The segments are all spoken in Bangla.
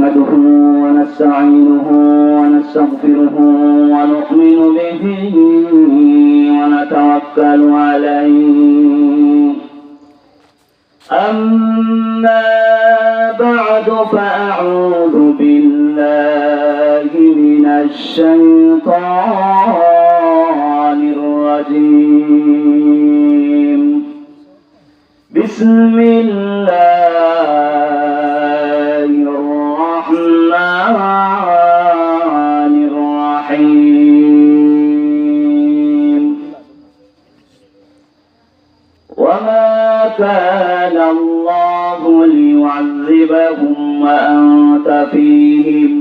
نحمده ونستعينه ونستغفره ونؤمن به ونتوكل عليه. أما بعد فأعوذ بالله من الشيطان الرجيم. بسم الله الرحمن الرحيم. وما كان الله ليعذبهم وأنت فيهم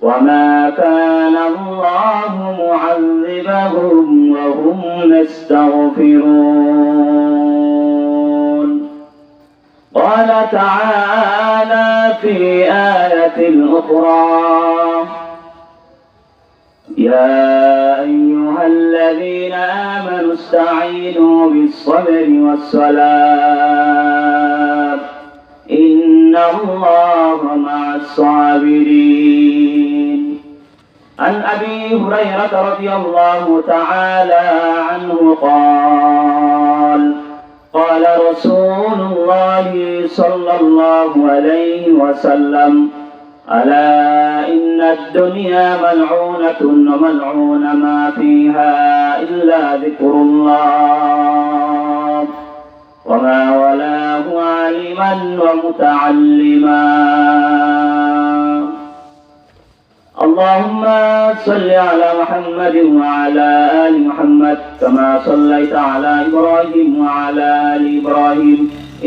وما كان الله معذبهم وهم يستغفرون. قال تعالى في آية أخرى: يا أيها الذين آمنوا استعينوا بالصبر والصلاة إن الله مع الصابرين. عن أبي هريرة رضي الله تعالى عنه قال: قال رسول الله صلى الله عليه وسلم: ألا إن الدنيا ملعونة وملعون ما فيها إلا ذكر الله وما ولاه عالما ومتعلما. اللهم صل على محمد وعلى آل محمد كما صليت على إبراهيم وعلى آل إبراهيم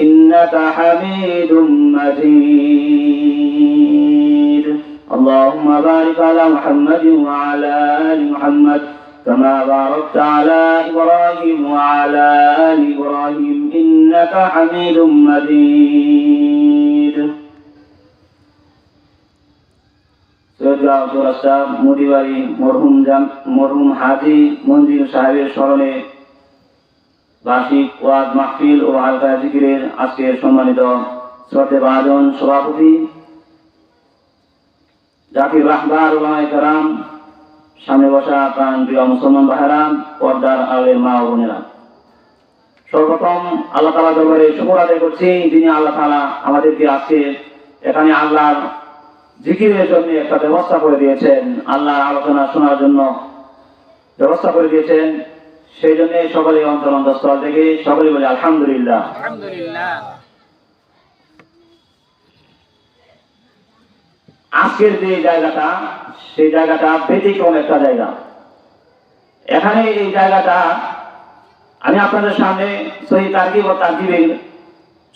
إنك حميد مجيد. اللهم بارك على محمد وعلى آل محمد كما باركت على إبراهيم وعلى آل إبراهيم إنك حميد مجيد. সৈয়দগাঁও চৌরাস্তা মুদিবাড়ি মরহুম হাজী মঞ্জিল সাহেবের স্মরণে বার্ষিক ওয়াজ মাহফিল ও হালকা জিকিরের আজকের সম্মানিত শ্রদ্ধেভাজন সভাপতি জাতির রাহবার উলামায়ে কেরাম, সামনে বসা প্রাণপ্রিয় মুসলমান ভাইরা, পর্দার আলের মা ও বোনেরা, সর্বপ্রথম আল্লাহ তাআলার দরবারে শুকর আদায় করছি, যিনি আল্লাহ তাআলা আমাদেরকে আজকে এখানে আল্লাহর জিকিরের জন্য একটা ব্যবস্থা করে দিয়েছেন, আল্লাহর আলোচনা শোনার জন্য ব্যবস্থা করে দিয়েছেন। সেই জন্য সকলে অন্তরস্থল থেকে সকলে বলে আলহামদুলিল্লাহ। আজকের যে জায়গাটা, সেই জায়গাটা ব্যতিক্রম একটা জায়গা। এখানে এই জায়গাটা আমি আপনাদের সামনে সহিহ তারগিব ও তারহিবের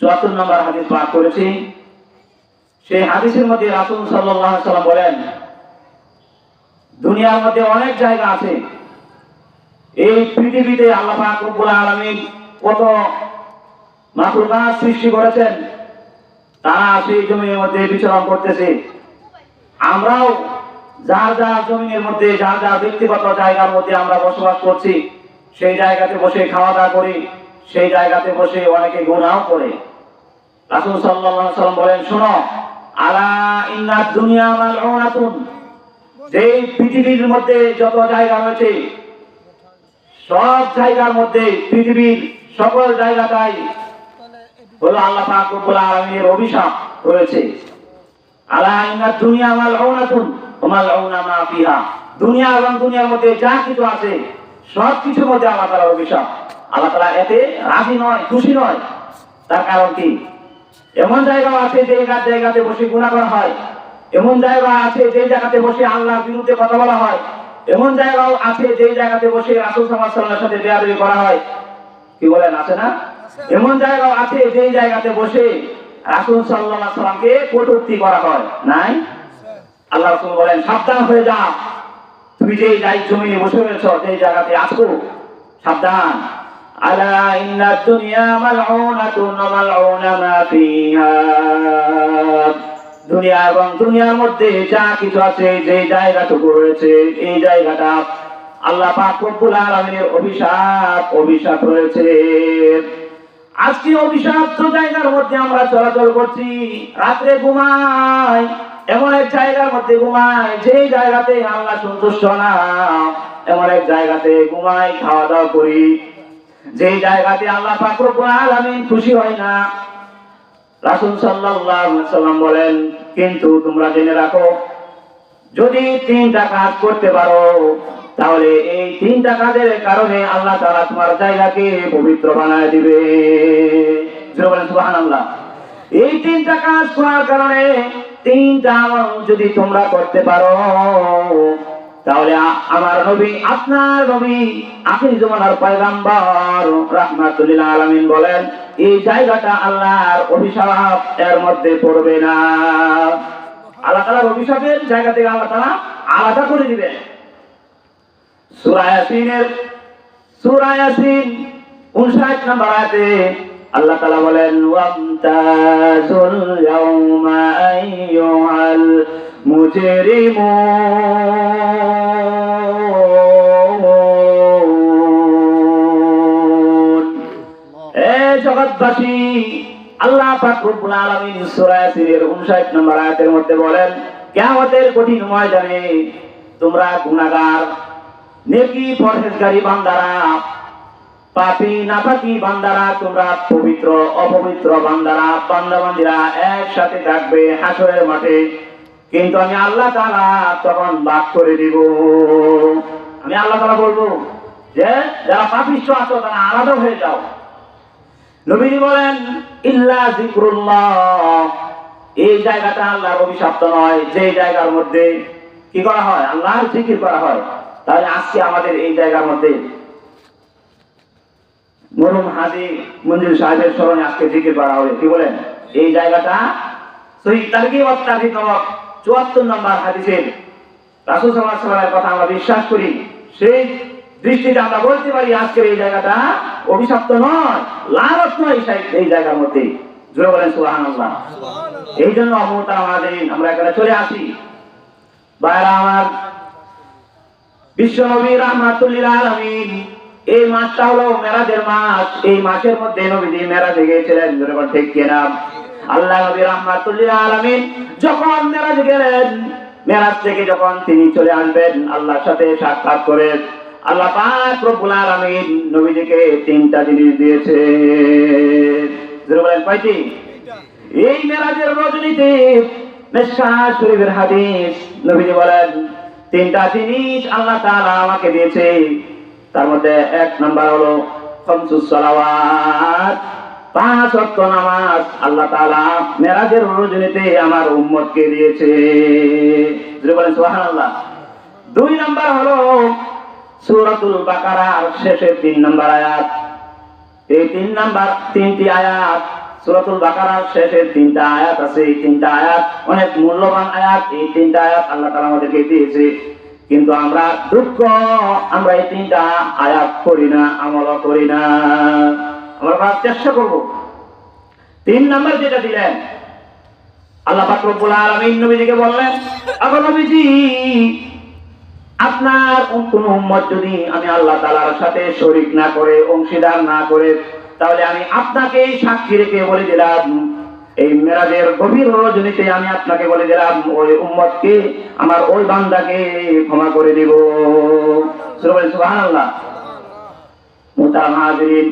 ৭৪ নম্বর হাদিস পাঠ করেছি। সেই হাদিসের মধ্যে রাসূল সাল্লাল্লাহু আলাইহি ওয়াসাল্লাম বলেন, দুনিয়ার মধ্যে অনেক জায়গা আছে। এই পৃথিবীতে আল্লাহ পাক রব্বুল আলামিন কত মাখলুকাত সৃষ্টি করেছেন, তারা সেই জমিনের মধ্যে বিচরণ করতেছে। আমরাও যার যার জমিনের মধ্যে, যার যার ব্যক্তিগত জায়গার মধ্যে আমরা বসবাস করছি, সেই জায়গাতে বসে খাওয়া দাওয়া করি, সেই জায়গাতে বসে অনেকে গুনাহ করে। রাসূল সাল্লাল্লাহু আলাইহি ওয়াসাল্লাম বলেন, শোনো, আলা ইন্নাদ দুনিয়া মালউনাতুন, যে পৃথিবীর মধ্যে যত জায়গা রয়েছে, সব জায়গার মধ্যে, পৃথিবীর সকল জায়গাটাই হলো আল্লাহ পাক রব্বুল আলামিনের অভিশাপ রয়েছে। আলা ইন্নাদ দুনিয়া মালউনাতুন ওয়া মালউনা মা ফিহা, দুনিয়া এবং দুনিয়ার মধ্যে যা কিছু আছে সব কিছুর মধ্যে আল্লাহ তাআলার অভিশাপ। আল্লাহ তাআলা এতে রাজি নয়, খুশি নয়। তার কারণ কি? এমন জায়গা আছে যে জায়গাতে বসে গুনাহ করা হয়, এমন জায়গা আছে যে জায়গাতে বসে আল্লাহর বিরুদ্ধে কথা বলা হয়, এমন জায়গাও আছে যে জায়গাতে বসে রাসূল সাল্লাল্লাহু আলাইহি ওয়াসাল্লামের সাথে বেয়াদবি করা হয়। কি বলেন, আছে না? এমন জায়গাও আছে যে জায়গাতে বসে রাসূল সাল্লাল্লাহু আলাইহি ওয়াসাল্লামকে কটূক্তি করা হয়। নাই? আল্লাহ রাসূল বলেন, সাবধান হয়ে যাও, তুমি যে জমিনে বসে রয়েছো, যে জায়গাতে আছো, সাবধান। আলা ইন্নাদ দুনিয়া মালউনাতুন ওয়া মালউনা মা ফিহা, দুনিয়া এবং দুনিয়ার মধ্যে যা কিছু আছে, যে জায়গাটুকু রয়েছে, এই জায়গাটা আল্লাহ পাক রব্বুল আলামিনের অভিশাপ রয়েছে। আজকে অভিশপ্ত জায়গার মধ্যে আমরা চলাচল করছি, রাত্রে ঘুমাই, এমন এক জায়গার মধ্যে ঘুমায় যেই জায়গাতে আল্লাহ সন্তুষ্ট না, এমন এক জায়গাতে ঘুমাই, খাওয়া দাওয়া করি যেই জায়গাতে আল্লাহ পাক রব্বুল আলামিন খুশি হয় না। রাসূল সাল্লাল্লাহু আলাইহি ওয়াসাল্লাম বলেন, কিন্তু তোমরা জেনে রাখো, যদি 3টা কাজ করতে পারো তাহলে এই 3টা কাজের কারণে আল্লাহ তাআলা তোমার জায়গাকে পবিত্র বানায় দিবে। সুবহানাল্লাহ। এই 3টা কাজ করার কারণে, 3টা আমল যদি তোমরা করতে পারো, তাহলে আমার নবী, আপনার নবী, আখির জামানার পয়গম্বর রাহমাতুল লিল আলামিন বলেন, এই জায়গাটা আল্লাহর অভিশাপ এর মধ্যে পড়বে না। আল্লাহ তাআলার অভিশাপের জায়গা থেকে আল্লাহ তাআলা আলাদা করে দিবেন। সূরা ইয়াসিন 59 নম্বর আয়াতে আল্লাহ তাআলা বলেন, ওয়ামতাজুল ইয়াউমা আইয়ুহাল মুজরিমুন। জগৎবাসী, আল্লাহ পাক রব্বুল আলামিন সূরা ইয়াসিনের 59 নম্বর আয়াতের মধ্যে বলেন, কিয়ামতের কঠিন ময়দানে তোমরা গুনাহগার, নেকি পরহেজগারী বান্দারা, পাপী নাপাকি বান্দারা, তোমরা পবিত্র অপবিত্র বান্দারা, বান্দাবান্দিরা একসাথে থাকবে হাসরের মাঠে। কিন্তু আমি আল্লাহ তাআলা তখন ভাগ করে দিব। আমি আল্লাহ তাআলা বলবো যে যারা পাপিষ্ঠ আছো তারা আলাদা হয়ে যাও। নবীজি বলেন, ইল্লা যিকরুল্লাহ, এই জায়গাটা আল্লাহর অভিশপ্ত নয়, যে জায়গার মধ্যে কি করা হয়, আল্লাহর জিকির করা হয়। তাহলে আজকে আমাদের এই জায়গার মধ্যে মরহুম হাজী মঞ্জুর সাহেবের স্মরণে আজকে জিকির করা হবে। কি বলেন? এই জায়গাটা সহিহ তারগীব ওয়াত তারহীব নামক 74 নম্বর হাদিসের রাসূল সাল্লাল্লাহু আলাইহি ওয়াসাল্লামের কথা আমরা বিশ্বাস করি। সেই দৃষ্টিতে আমরা বলতে পারি আজকের এই জায়গাটা অভিশপ্ত নয়, লানত নয় এই জায়গার মধ্যে। জোরে বলেন সুবহানাল্লাহ। এই জন্য আমাদের আমরা এখানে চলে আসি। ভাইরা আমার, বিশ্বনবী রাহমাতুল লিল আলামিন, এই মাসটা হলো মেরাজের মাস। এই মাসের মধ্যে নবীজি মেরাজে গিয়েছিলেন। জোরে বলেন ঠিক কিনা? আল্লাহ নবী রাহমাতুল লিল আলামিন যখন মেরাজে গেলেন, মেরাজ থেকে যখন তিনি চলে আসবেন আল্লাহর সাথে সাক্ষাৎ করে, আল্লাহ পাক রব্বুল আলামিন নবীজিকে 3টা জিনিস দিয়েছে। জোরে বলেন কয়টি? এই মেরাজের রজনীতে মিশকাত শরীফের হাদিস, নবীজি বলেন 3টা জিনিস আল্লাহ তাআলা আমাকে দিয়েছে। তার মধ্যে 1 নাম্বার হলো খামসুস সালাওয়াত, 5 ওয়াক্ত নামাজ আল্লাহ তাআলা মেরাজের রজনীতে আমার উম্মতকে দিয়েছে। জোরে বলেন সুবহানাল্লাহ। 2 নাম্বার হলো সূরাতুল বাকারার শেষের 3 নাম্বার আয়াত। এই 3টি আয়াত, সূরাতুল বাকারার শেষের 3টা আয়াত আছে। এই 3টা আয়াত অনেক মূল্যবান আয়াত। এই 3টা আয়াত আল্লাহ তাআলা আমাদেরকে দিয়েছে, কিন্তু আমরা দুঃখ, আমরা এই 3টা আয়াত পড়ি না, আমল করি না। আমরা চেষ্টা করব। 3 নাম্বার যেটা দিলেন, আল্লাহ পাক রব্বুল আলামিন নবীজিকে বললেন, আগো নবীজি, আপনার কোন উম্মত যদি আমি আল্লাহ তাআলার সাথে শরীক না করে, অংশীদার না করে, তাহলে আমি আপনাকে সাক্ষী রেখে বলে দিলাম, এই মেরাজের গভীর রজনীতে আমি আপনাকে বলে দিলাম, ওই উম্মতকে, আমার ওই বান্দাকে ক্ষমা করে দেব। সুবহানাল্লাহ। মুহতারাম হাজিরিন,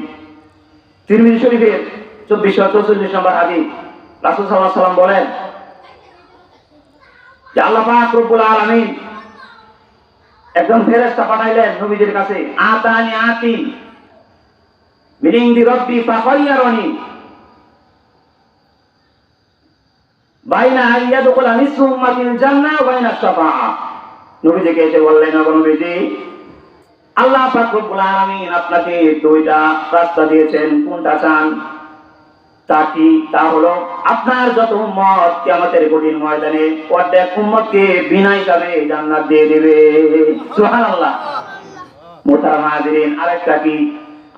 তিরমিজি শরীফের 2444 নম্বর হাদিস, রাসূল সাল্লাল্লাহু আলাইহি ওয়াসাল্লাম বলেন যে আল্লাহ পাক রব্বুল আলামিন একজন ফেরেশতা পাঠাইলেন নবীজির কাছে, আতানি আতি মিন ইনদি রাব্বি ফাখায়্যারানি বাইনা আইয়াদুকুলা নিসফু উম্মাতিল জান্নাহ ওয়া বাইনা শাফাআ। নবীজিকে এসে বললেন, ওগো নবীজি, আল্লাহ পাক রব্বুল আলামিন আপনাকে 2টা রাস্তা দিয়েছেন, কোনটা চান? তা হলো আপনার যত উম্মত কিয়ামতের কঠিন ময়দানে অর্ধেক উম্মতকে বিনা হিসাবে জান্নাত দিয়ে দিবে। সুবহানাল্লাহ। মুহতারাম হাজিরিন,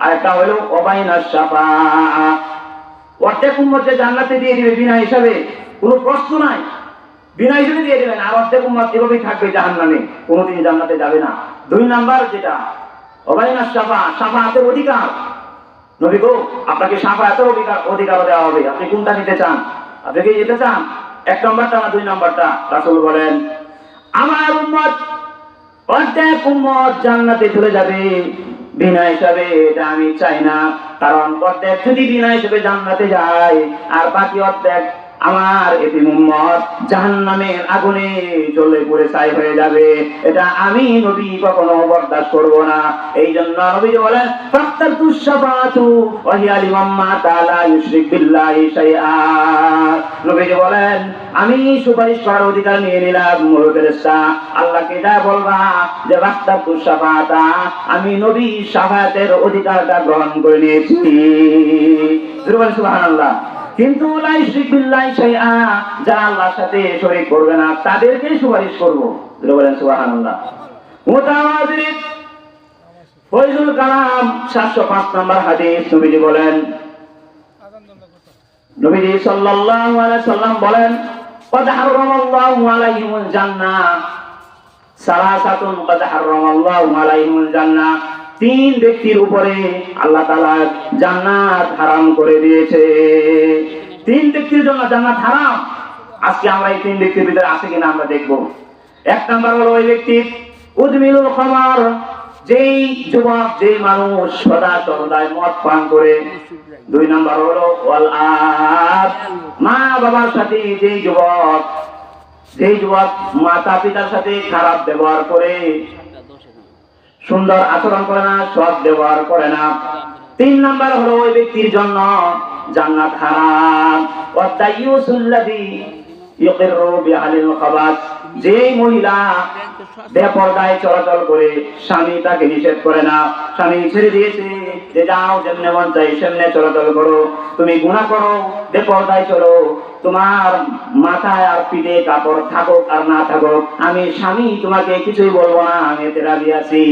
আরেকটা হলো ওয়াবাইনা শাফাআ, অর্ধেক উম্মতকে জান্নাতে দিয়ে দিবে বিনা হিসাবে, কোনো প্রশ্ন নাই, বিনা হিসাবে দিয়ে দিবেন। আর অর্ধেক উম্মত এভাবেই থাকবে জাহান্নামে, কোনোদিন জান্নাতে যাবে না। 2 নাম্বার যেটা ওয়াবাইনা শাফাআ, শাফাআতের অধিকার। নবী গো, আপনাকে শাফাআতের অধিকার দেওয়া হবে। আপনি কোনটা নিতে চান? আপনি কি যেতে চান? এক নম্বরটা না 2 নম্বরটা? রাসূল বলেন আমার উম্মত অর্ধেক উম্মত জান্নাতে চলে যাবে বিনা হিসাবে, এটা আমি চাই না। কারণ অর্ধেক যদি বিনা হিসাবে জান্নাতে যায় আর বাকি অর্ধেক আমার এতিম উম্মত জাহান্নামের আগুনে জ্বলে পুড়ে ছাই হয়ে যাবে, এটা আমি নবী কখনো বরদাস্ত করব না। এই জন্য নবী বলেন ফাক্তাতুশ শাফাআতু ওয়া হিয়া লিমান মাতা লা ইউশরিক বিল্লাহি শাইআ। নবী বলেন আমি সুপারিশ করার অধিকার নিয়ে নিলাম। মুরু ফেরেশতা আল্লাহকে যা বলবা যে ফাক্তাতুশ শাফাআতা, আমি নবী শাফায়াতের অধিকারটা গ্রহণ করে নিয়েছি। সুবহানাল্লাহ। কিন্তু লা ইউশরিক বিল্লাহি শাইআ, যারা আল্লাহর সাথে শরীক করবে না তাদেরকে সুপারিশ করব। বলেন সুবহানাল্লাহ। মুতাওয়াজির ফয়জুল কালাম 705 নম্বর হাদিস, নবীজি বলেন, নবীজি সাল্লাল্লাহু আলাইহি সাল্লাম বলেন قد حرم الله عليهم الجنة ثلاثة قد حرم الله عليهم الجنة, 3 ব্যক্তির উপরে আল্লাহ তাআলা জান্নাত হারাম করে দিয়েছে। 3 ব্যক্তির জন্য জান্নাত হারাম। আজকে আমরা এই 3 ব্যক্তির ভিতরে আছে কিনা আমরা দেখব। 1 নাম্বার হলো ওই ব্যক্তি উদমিলুল খামার, যেই যুবক যেই মানুষ সদা সর্বদাই মদ পান করে। 2 নাম্বার হলো ওয়াল আব, মা বাবার সাথে যেই যুবক মাতা পিতার সাথে খারাপ ব্যবহার করে, সুন্দর আচরণ করে না, সৎ ব্যবহার করে না। 3 নাম্বার হলো ওই ব্যক্তির জন্য জান্নাত হারাম। ওয়াদাইয়ুসুল্লাযী ইউকিরু বিআহলিল খাবাস, যেই মহিলা বেপরদায় চলাচল করে, স্বামী তাকে নিষেধ করে না, স্বামী ছেড়ে দিয়েছে যে যাও যেমনে মন চাই সেমনে চলাচল করো, তুমি গুনাহ করো, বেপরদায় চলো, তোমার মাথায় আর পিঠে কাপড় থাকুক আর না থাকুক, আমি স্বামী তোমাকে কিছুই বলবো না, আমি এতে রাজি আছি।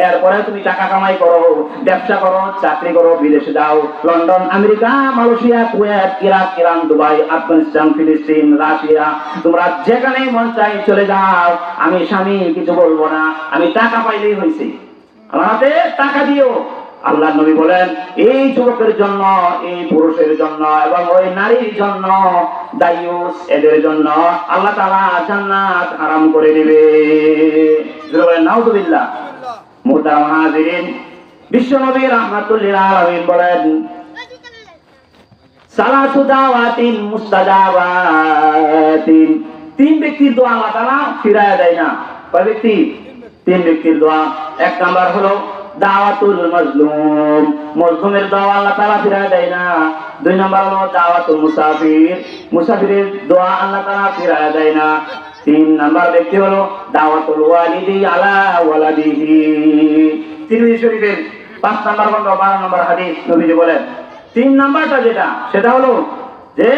এরপরে তুমি টাকা কামাই করো, ব্যবসা করো, চাকরি করো, বিদেশে যাও, London, America, Malaysia, Kuwait, Iraq, Iran, Dubai, Afghanistan, ফিলিস্তিন, রাশিয়া, তোমরা যেখানে মন চাই চলে যাও, আমি স্বামী কিছু বলবো না, আমি টাকা পাইলেই হয়েছে, আমার হাতে টাকা দিও। আল্লাহ নবী বলেন এই যুবকের জন্য, এই পুরুষের জন্য এবং ওই নারীর জন্য, দায়ুস এদের জন্য আল্লাহ তাআলা জান্নাত হারাম করে দিবে। নাউযুবিল্লাহ। মুহতারাম হাজিরিন, বিশ্ব নবী রাহমাতুল লিল আলামিন বলেন সালাসু দাওয়াতিন মুস্তাজাবাতিন, 3 ব্যক্তির দোয়া আল্লাহ তাআলা ফিরায় দেয় না। কয় ব্যক্তি? 3 ব্যক্তির দোয়া। 1 নাম্বার হলো দাওয়াতুল মাজলুম, মজলুমের দোয়া আল্লাহ তাআলা ফিরায় দেয় না। 2 নাম্বার হলো দাওয়াতুল মুসাফির, মুসাফিরের দোয়া আল্লাহ তাআলা ফিরায় দেয় না। 3 নাম্বার ব্যক্তি হলো দাওয়াতুল ওয়ালিদি আলা ওয়ালাদিহি। তিরমিজি শরীফের 5 নাম্বার খন্ড 12 নম্বর হাদিস, নবীজি বলেন 3 নাম্বারটা যেটা, সেটা হলো যে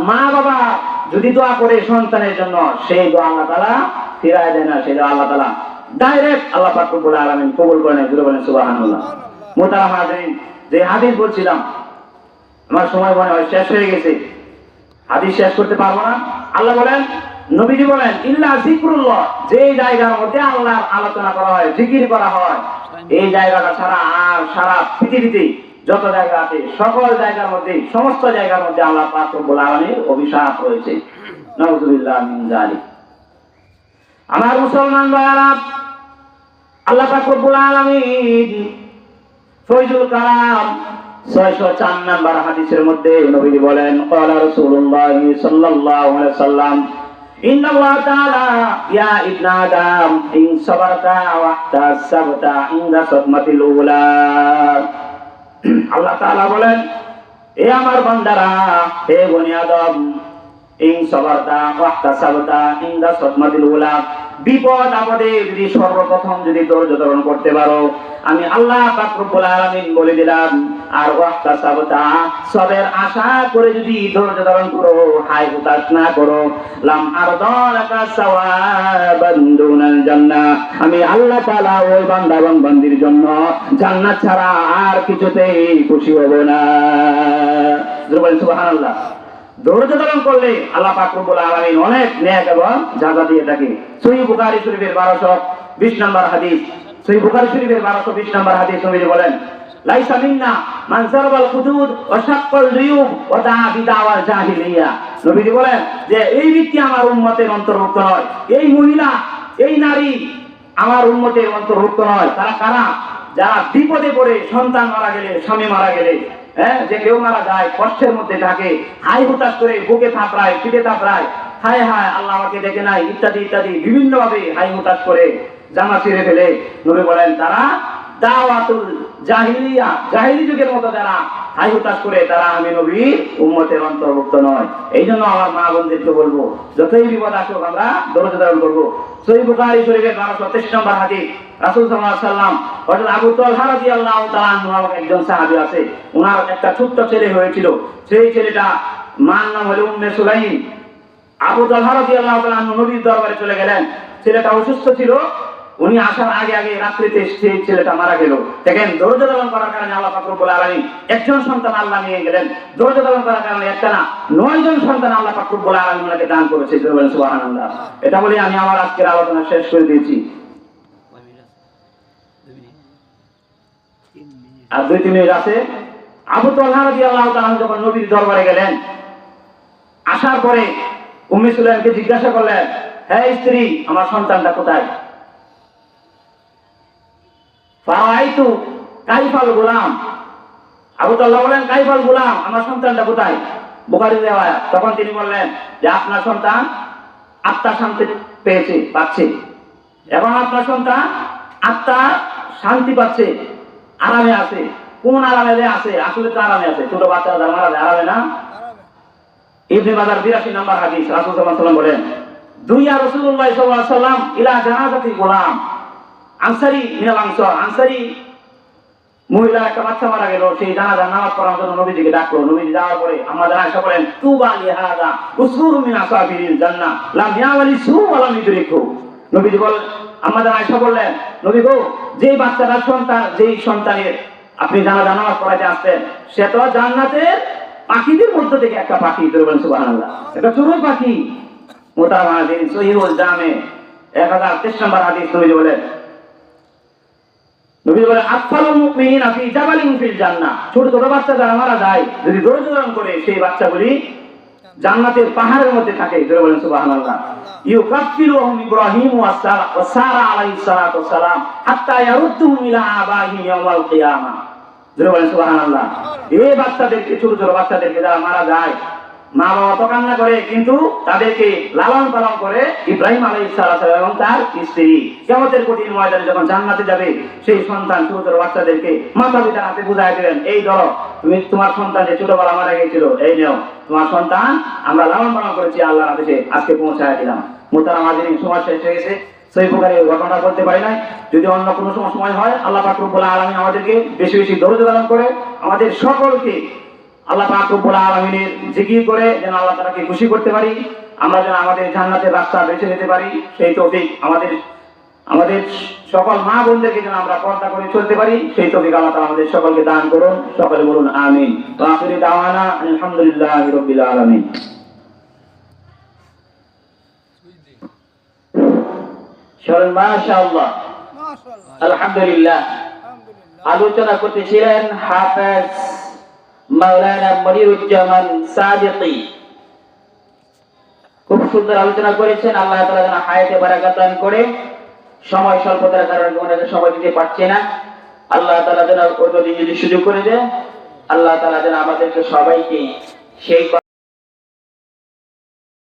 মা বাবা যদি দোয়া করে সন্তানের জন্য, সেই দোয়া আল্লাহ তাআলা ফিরায় দেয় না, সেই দোয়া আল্লাহ তাআলা ডাইরেক্ট আল্লাহ পাক রব্বুল আলামিন কবুল করে নেয়। বলেন সুবহানাল্লাহ। মুহতারাম হাজিরিন, যে হাদিস বলছিলাম, আমার সময় মনে হয় শেষ হয়ে গেছে, হাদিস শেষ করতে পারবো না। আল্লাহ বলেন, নবীজি বলেন ইল্লা যিকরুল্লাহ, যে জায়গার মধ্যে আল্লাহর আলোচনা করা হয়, জিকির করা হয়, এই জায়গাটা ছাড়া আর সারা পৃথিবীতে যত জায়গা আছে সকল জায়গার মধ্যে, সমস্ত জায়গার মধ্যে আল্লাহ পাক রব্বুল আলামিনের অভিশাপ রয়েছে। নাউযুবিল্লাহ মিন যালিক। আমার মুসলমান ভাইরা, আল্লাহ পাক রব্বুল আলামিন ফয়জুল কালাম 604 নাম্বার হাদিসের মধ্যে নবী বলেন ক্বালা রাসূলুল্লাহ সাল্লাল্লাহু আলাইহি ওয়াসাল্লাম ইন্নাল্লাহ তাআলা ইয়া ইবনা আদম ইন সাবারতা ওয়া তাসাবতা ইনদা সাদমাতিল উলা। আল্লাহ তাআলা বলেন, হে আমার বান্দারা, হে বনি আদম, ইন সাবারতা ওয়া তাসাবতা ইনদা সাদমাতিল উলা, বিপদ আপদে যদি সর্বপ্রথম যদি ধৈর্য ধারণ করতে পারো, আমি আল্লাহ পাক রব্বুল আলামিন বলে দিলাম, আর ওয়াক্তা সাবতা, সবের আশা করে যদি ধৈর্য ধারণ করো, হাই হুতাশ না করো, লাম আরদালাকা সাওয়াবান দুনাল জান্নাহ, আমি আল্লাহ তাআলা ওই বান্দা এবং বান্দির জন্য জান্নাত ছাড়া আর কিছুতেই খুশি হব না। সুবহানাল্লাহ। ধৈর্য ধারণ করলে আল্লাহ পাক রব্বুল আলামিন অনেক নেক এবং জাযা দিয়ে থাকে। সহিহ বুখারী শরীফের 1220 নম্বর হাদিস, সহিহ বুখারী শরীফের 1220 নম্বর হাদিস নবী বলেন লাইসা মিন্না মান সারাবাল হুদুদ ওয়া শাক্কাল রিয়ুব ওয়া দাআ বিদাওয়াল জাহিলিয়া। নবীজি বলেন যে এই ব্যক্তি আমার উম্মতের অন্তর্ভুক্ত নয়, এই মহিলা এই নারী আমার উম্মতের অন্তর্ভুক্ত নয়। তারা কারা? যারা বিপদে পড়ে সন্তান মারা গেলে, স্বামী মারা গেলে, যে কেউ মারা যায়, কষ্টের মধ্যে থাকে, হাই হুতাশ করে বুকে থাপড়ায়, পিঠে থাপড়ায়, হায় হায় আল্লাহ আমাকে দেখে নাই ইত্যাদি ইত্যাদি বিভিন্ন ভাবে হাই হুতাশ করে জামা ছিঁড়ে ফেলে। নবী বলেন তারা দাওয়াতুল জাহিলিয়া, জাহিলি যুগের মতো যারা হাই হুতাশ করে, তারা আমি নবীর উম্মতের অন্তর্ভুক্ত নয়। এই জন্য আমার মা বোনদেরকে বলবো, যতই বিপদ আসুক আমরা ধৈর্য ধারণ করবো। সহিহ বুখারী শরীফের 1223 নম্বর হাদিস, রাসূল সাল্লাল্লাহু আলাইহি ওয়াসাল্লাম হযরত আবু তালহা রাদিয়াল্লাহু তাআলা আনহু নামক একজন সাহাবী আছে, ওনার একটা ছোট্ট ছেলে হয়েছিল। সেই ছেলেটা মার নাম হলো উম্মে সুলাইম। আবু তালহা রাদিয়াল্লাহু তাআলা আনহু নবীর দরবারে চলে গেলেন। ছেলেটা অসুস্থ ছিল, উনি আসার আগে আগে রাত্রিতে সেই ছেলেটা মারা গেল। দেখেন ধৈর্য ধারণ করার কারণে আল্লাহ পাক রব্বুল আলামিন একজন সন্তান আল্লাহ নিয়ে গেলেন। ধৈর্য ধারণ করার কারণে একটা না 9 জন সন্তান আল্লাহ পাক রব্বুল আলামিন ওনাকে দান করেছে। সুবহানাল্লাহ। এটা বলে আমি আমার আজকের আলোচনা শেষ করে দিয়েছি। আর 2-3 মিনিট আছে। আবু তালহা রাদিয়াল্লাহু তাআলা যখন নবীর দরবারে গেলেন, আসার পরে উম্মে সুলাইমকে জিজ্ঞাসা করলেন, হে স্ত্রী, আমার সন্তানটা কোথায়? ফারাইতু কাইফাল গোলাম। আবু তালহা বলেন, কাইফাল গোলাম, আমার সন্তানটা কোথায়? বুখারীর riwayat। তখন তিনি বললেন যে আপনার সন্তান আত্মা শান্তি পাচ্ছে। এবং আপনার সন্তান আত্মা শান্তি পাচ্ছে, আরামে আছে। কোন আরামে আছে? আসলে তো আরামে আছে। ছোট বাচ্চারা মারা যায়, আরামে না? ইবনে মাজাহ 82 নম্বর হাদিস, রাসূল সাল্লাল্লাহু আলাইহি ওয়াসাল্লাম বলেন, দুইয়া রাসূলুল্লাহ সাল্লাল্লাহু আলাইহি ওয়াসাল্লাম ইলা জানাজাতি গোলাম আনসারি মিনাল আনসার। আনসারি মহিলা একটা বাচ্চা মারা গেল, সেই জানাজার নামাজ পড়ার জন্য নবীজিকে ডাকলো। নবীজি যাওয়ার পরে আমাদের আয়েশা বলেন, তুবা লিহাদা উসফুরু মিন আসাফিরিল জান্নাহ লাম ইয়াওয়ালি সু ওয়া লাম ইদরিকু। নবীজি বলেন, আমাদের আয়েশা বললেন, নবী গো, যেই বাচ্চাটার সন্তান, যেই সন্তানের আপনি জানাজা নামাজ পড়াতে আসছেন, সে তো জান্নাতের পাখিদের মধ্যে থেকে একটা পাখি। বলেন সুবহানাল্লাহ। এটা চড়ুই পাখি। মুতাওয়া হাদিস সহিহুল জামে 1023 নম্বর হাদিস। নবীজি বলেন আতফালুল মুমিনিনা ফি জাবালিন ফিল জান্নাহ। ছোট ছোট বাচ্চা যারা মারা যায়, যদি ধৈর্য ধারণ করে, সেই বাচ্চাগুলি জান্নাতের পাহাড়ের মধ্যে থাকে। বলেন সুবহানাল্লাহ। ইউকাফিরুহুম ইব্রাহিম ওয়া সারা আলাইহিস সালাতু ওয়াস সালাম হাত্তা ইয়ারুদ্দুহুম ইলা আবাইহিম ইয়াওমাল কিয়ামাহ। বলেন সুবহানাল্লাহ। এই বাচ্চাদেরকে, ছোট ছোট বাচ্চাদেরকে যারা মারা যায়, মা বাবা তো কান্না করে, কিন্তু তাদেরকে লালন পালন করে ইব্রাহিম আলাইহিস সালাম এবং তার স্ত্রী। কিয়ামতের কঠিন ময়দানে যখন জান্নাতে যাবে, সেই সন্তান ছোট ছোট বাচ্চাদেরকে মাতা পিতার হাতে বুঝায় দেবেন, এই ধরো, তুমি তোমার সন্তান যে ছোটবেলা মারা গিয়েছিল, এই নাও তোমার সন্তান, আমরা লালন পালন করেছি আল্লাহর আদেশে, আজকে পৌঁছায় দিলাম। মুহতারাম হাজিরিন, সময় শেষ হয়ে গেছে। সহিহ বুখারীর ঘটনা বলতে পারি নাই। যদি অন্য কোনো সময় হয়, আল্লাহ পাক রব্বুল আলামিন আমাদেরকে বেশি বেশি ধৈর্য ধারণ করে আমাদের সকলকে আল্লাহ পাক রব্বুল আলামিনের জিকির করে যেন আল্লাহ তাআলাকে খুশি করতে পারি, আমরা যেন আমাদের জান্নাতের রাস্তা বেছে নিতে পারি, সেই তৌফিক আমাদের সকল মা বোনদেরকে যেন আমরা পর্দা করে চলতে পারি, সেই তৌফিক আল্লাহ তাআলা আমাদের সকলকে দান করুন। সকলে বলুন আমিন। ওয়া আখিরু দাওয়ানা আলহামদুলিল্লাহি রাব্বিল আলামিন। শরণ মাশাআল্লাহ, আলহামদুলিল্লাহ। আলোচনা করতেছিলেন হাফেজ মাওলানা মনিরুজ্জামান সাদিকী। খুব সুন্দর আলোচনা করেছেন। আল্লাহ তাআলা যেন হায়াতে বারাকাত দান করে। সময় স্বল্পতার কারণে ওনাকে সময় দিতে পারছে না। আল্লাহ তাআলা যেন যদি সুযোগ করে দেন, আল্লাহ তাআলা যেন আমাদেরকে সবাইকে সেই